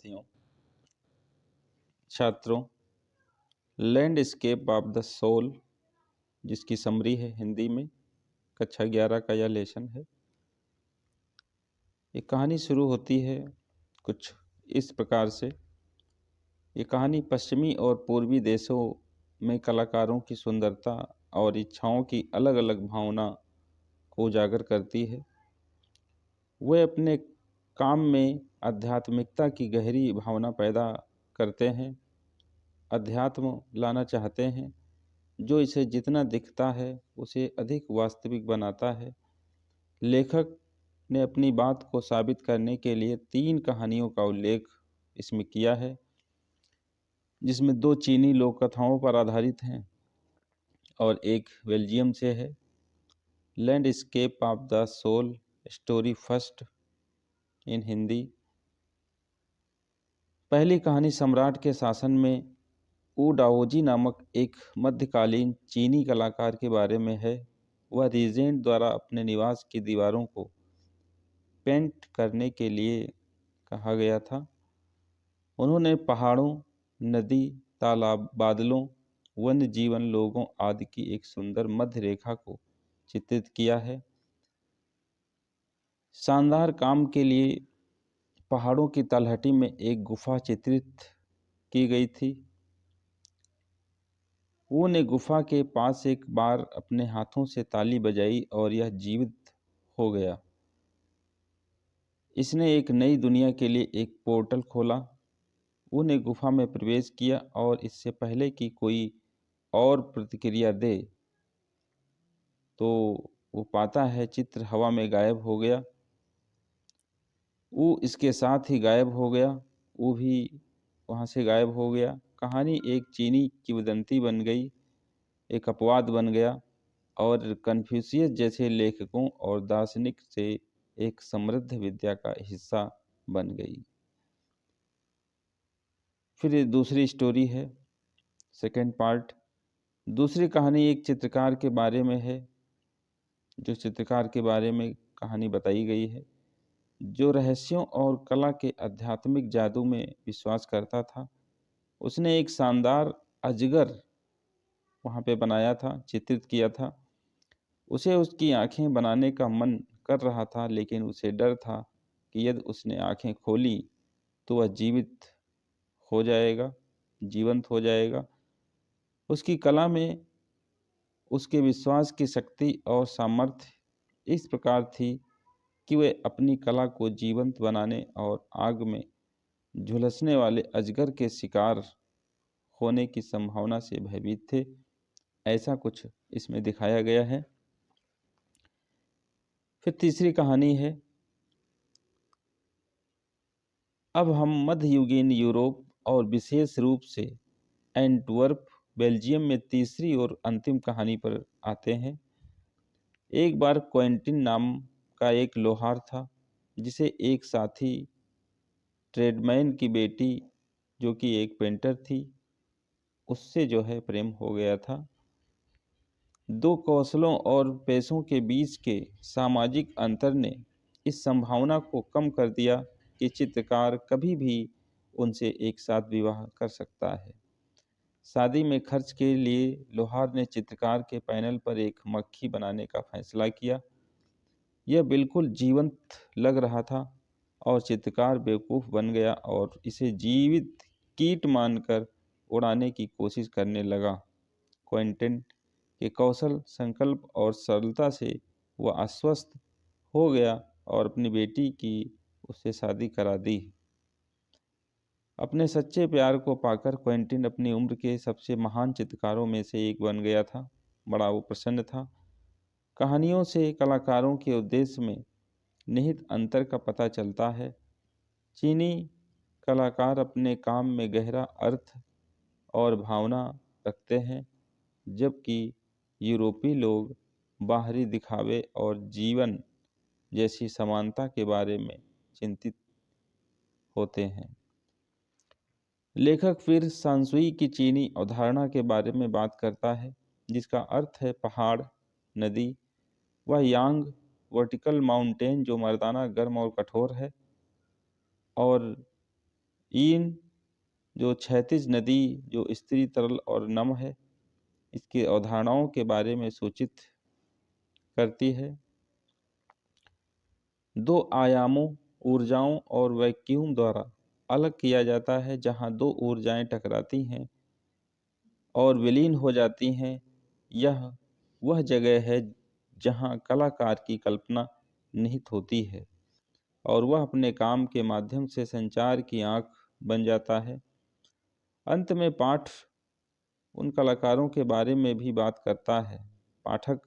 साथियों, छात्रों, landscape of the soul, जिसकी समरी है हिंदी में, कक्षा 11 का यह लेसन है। ये कहानी शुरू होती है कुछ इस प्रकार से। ये कहानी पश्चिमी और पूर्वी देशों में कलाकारों की सुंदरता और इच्छाओं की अलग अलग भावना को उजागर करती है। वे अपने काम में आध्यात्मिकता की गहरी भावना पैदा करते हैं, अध्यात्म लाना चाहते हैं, जो इसे जितना दिखता है उसे अधिक वास्तविक बनाता है। लेखक ने अपनी बात को साबित करने के लिए 3 कहानियों का उल्लेख इसमें किया है, जिसमें 2 चीनी लोक कथाओं पर आधारित हैं और एक बेल्जियम से है। Landscape of the soul story first in Hindi. पहली कहानी सम्राट के शासन में ऊ डाओजी नामक एक मध्यकालीन चीनी कलाकार के बारे में है। वह रीजेंट द्वारा अपने निवास की दीवारों को पेंट करने के लिए कहा गया था। उन्होंने पहाड़ों, नदी, तालाब, बादलों, वन्य जीवन, लोगों आदि की एक सुंदर मध्य रेखा को चित्रित किया है। शानदार काम के लिए पहाड़ों की तलहटी में एक गुफा चित्रित की गई थी। वो ने गुफा के पास एक बार अपने हाथों से ताली बजाई और यह जीवित हो गया। इसने एक नई दुनिया के लिए एक पोर्टल खोला। वो ने गुफा में प्रवेश किया और इससे पहले कि कोई और प्रतिक्रिया दे तो वो पाता है चित्र हवा में गायब हो गया। वो इसके साथ ही गायब हो गया। वो भी वहाँ से गायब हो गया। कहानी एक चीनी किंवदंती बन गई, एक अपवाद बन गया और कन्फ्यूशियस जैसे लेखकों और दार्शनिक से एक समृद्ध विद्या का हिस्सा बन गई। फिर दूसरी स्टोरी है, सेकेंड पार्ट। दूसरी कहानी एक चित्रकार के बारे में है, जो चित्रकार के बारे में कहानी बताई गई है, जो रहस्यों और कला के आध्यात्मिक जादू में विश्वास करता था। उसने एक शानदार अजगर वहाँ पे बनाया था, चित्रित किया था। उसे उसकी आंखें बनाने का मन कर रहा था, लेकिन उसे डर था कि यदि उसने आंखें खोली तो वह जीवंत हो जाएगा। उसकी कला में उसके विश्वास की शक्ति और सामर्थ्य इस प्रकार थी कि वे अपनी कला को जीवंत बनाने और आग में झुलसने वाले अजगर के शिकार होने की संभावना से भयभीत थे। ऐसा कुछ इसमें दिखाया गया है। फिर तीसरी कहानी है। अब हम मध्ययुगीन यूरोप और विशेष रूप से एंटवर्प, बेल्जियम में तीसरी और अंतिम कहानी पर आते हैं। एक बार क्वेंटिन नाम का एक लोहार था, जिसे एक साथी ट्रेडमैन की बेटी, जो कि एक पेंटर थी, उससे जो है प्रेम हो गया था। 2 कौशलों और पेशों के बीच के सामाजिक अंतर ने इस संभावना को कम कर दिया कि चित्रकार कभी भी उनसे एक साथ विवाह कर सकता है। शादी में खर्च के लिए लोहार ने चित्रकार के पैनल पर एक मक्खी बनाने का फैसला किया। यह बिल्कुल जीवंत लग रहा था और चित्रकार बेवकूफ़ बन गया और इसे जीवित कीट मानकर उड़ाने की कोशिश करने लगा। क्वेंटिन के कौशल, संकल्प और सरलता से वह आश्वस्त हो गया और अपनी बेटी की उससे शादी करा दी। अपने सच्चे प्यार को पाकर क्वेंटिन अपनी उम्र के सबसे महान चित्रकारों में से एक बन गया था। बड़ा वो प्रसन्न था। कहानियों से कलाकारों के उद्देश्य में निहित अंतर का पता चलता है। चीनी कलाकार अपने काम में गहरा अर्थ और भावना रखते हैं, जबकि यूरोपीय लोग बाहरी दिखावे और जीवन जैसी समानता के बारे में चिंतित होते हैं। लेखक फिर सांसुई की चीनी अवधारणा के बारे में बात करता है, जिसका अर्थ है पहाड़, नदी। वह यांग वर्टिकल माउंटेन जो मर्दाना, गर्म और कठोर है, और ईन जो क्षैतिज नदी जो स्त्री तरल और नम है, इसकी अवधारणाओं के बारे में सूचित करती है। दो आयामों ऊर्जाओं और वैक्यूम द्वारा अलग किया जाता है, जहाँ दो ऊर्जाएं टकराती हैं और विलीन हो जाती हैं। यह वह जगह है जहाँ कलाकार की कल्पना निहित होती है और वह अपने काम के माध्यम से संचार की आँख बन जाता है। अंत में पाठ उन कलाकारों के बारे में भी बात करता है। पाठक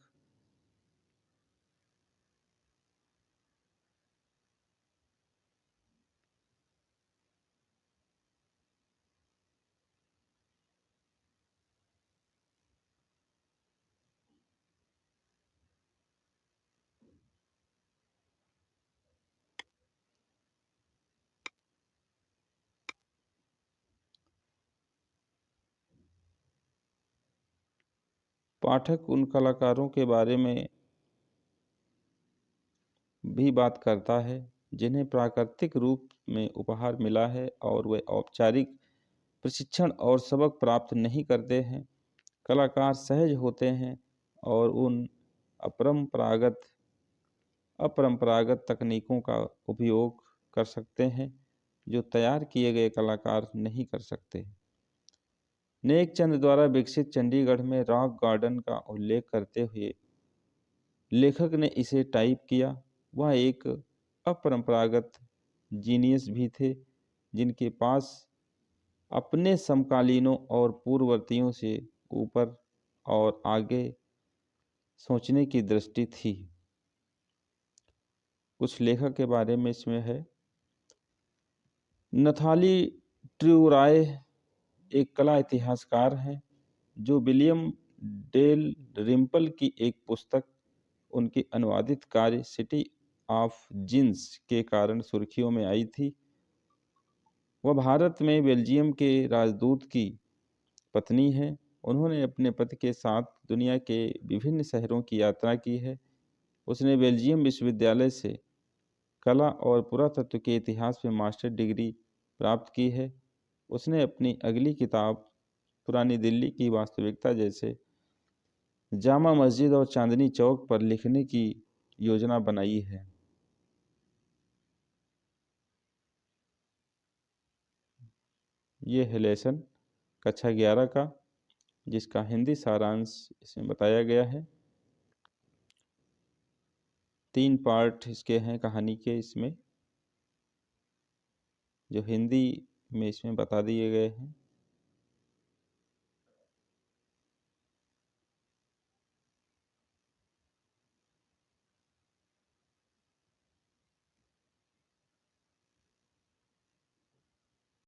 पाठक उन कलाकारों के बारे में भी बात करता है जिन्हें प्राकृतिक रूप में उपहार मिला है और वे औपचारिक प्रशिक्षण और सबक प्राप्त नहीं करते हैं। कलाकार सहज होते हैं और उन अपरंपरागत अपरंपरागत तकनीकों का उपयोग कर सकते हैं जो तैयार किए गए कलाकार नहीं कर सकते। नेक चंद द्वारा विकसित चंडीगढ़ में रॉक गार्डन का उल्लेख करते हुए लेखक ने इसे टाइप किया। वह एक अपरंपरागत जीनियस भी थे जिनके पास अपने समकालीनों और पूर्ववर्तियों से ऊपर और आगे सोचने की दृष्टि थी। कुछ लेखक के बारे में इसमें है। नथाली ट्रूराय एक कला इतिहासकार हैं जो विलियम डेल रिम्पल की एक पुस्तक, उनकी अनुवादित कार्य सिटी ऑफ जिन्स के कारण सुर्खियों में आई थी। वह भारत में बेल्जियम के राजदूत की पत्नी है। उन्होंने अपने पति के साथ दुनिया के विभिन्न शहरों की यात्रा की है। उसने बेल्जियम विश्वविद्यालय से कला और पुरातत्व के इतिहास में मास्टर डिग्री प्राप्त की है। उसने अपनी अगली किताब पुरानी दिल्ली की वास्तविकता जैसे जामा मस्जिद और चांदनी चौक पर लिखने की योजना बनाई है। ये है लेसन कक्षा 11 का, जिसका हिंदी सारांश इसमें बताया गया है। 3 पार्ट इसके हैं कहानी के, इसमें जो हिंदी में इसमें बता दिए गए हैं।